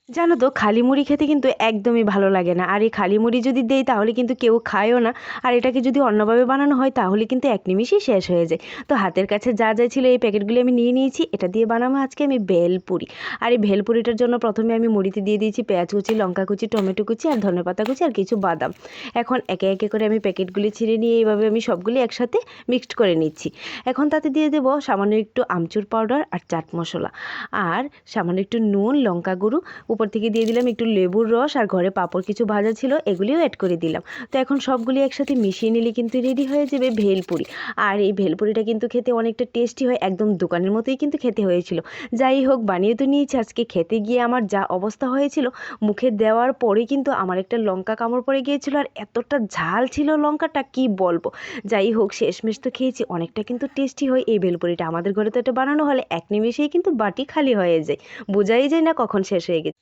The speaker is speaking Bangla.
জানো তো খালি মুড়ি খেতে কিন্তু একদমই ভালো লাগে না, আর এই খালি মুড়ি যদি দেই তাহলে কিন্তু কেউ খায়ও না। আর এটাকে যদি অন্যভাবে বানানো হয় তাহলে কিন্তু এক নিমিষেই শেষ হয়ে যায়। তো হাতের কাছে যা যা ছিল এই প্যাকেটগুলি আমি নিয়ে নিয়েছি, এটা দিয়ে বানাবো আজকে আমি ভেলপুরি। আর এই ভেলপুরিটার জন্য প্রথমে আমি মুড়িতে দিয়ে দিয়েছি পেঁয়াজ কুচি, লঙ্কা কুচি, টমেটো কুচি আর ধনেপাতা কুচি আর কিছু বাদাম। এখন একে একে করে আমি প্যাকেটগুলি ছিঁড়ে নিয়ে এইভাবে আমি সবগুলি একসাথে মিক্সড করে নিচ্ছি। এখন তাতে দিয়ে দেবো সামান্য একটু আমচুর পাউডার আর চাট মশলা, আর সামান্য একটু নুন, লঙ্কা গুঁড়ো, উপর থেকে দিয়ে দিলাম একটু লেবুর রস, আর ঘরে পাঁপড় কিছু ভাজা ছিল এগুলিও অ্যাড করে দিলাম। তো এখন সবগুলি একসাথে মিশিয়ে নিলে কিন্তু রেডি হয়ে যাবে ভেলপুরি। আর এই ভেলপুরিটা কিন্তু খেতে অনেকটা টেস্টি হয়, একদম দোকানের মতোই কিন্তু খেতে হয়েছিল। যাই হোক, বানিয়ে তো নিয়েছি, আজকে খেতে গিয়ে আমার যা অবস্থা হয়েছিল, মুখে দেওয়ার পরে কিন্তু আমার একটা লঙ্কা কামড় পড়ে গিয়েছিল, আর এতটা ঝাল ছিল লঙ্কাটা কি বলবো। যাই হোক, শেষমেশ তো খেয়েছি, অনেকটা কিন্তু টেস্টি হয় এই ভেলপুরিটা। আমাদের ঘরে তো এটা বানানো হলে এক নিমেষেই কিন্তু বাটি খালি হয়ে যায়, বোঝাই যায় না কখন শেষ হয়ে গেছে।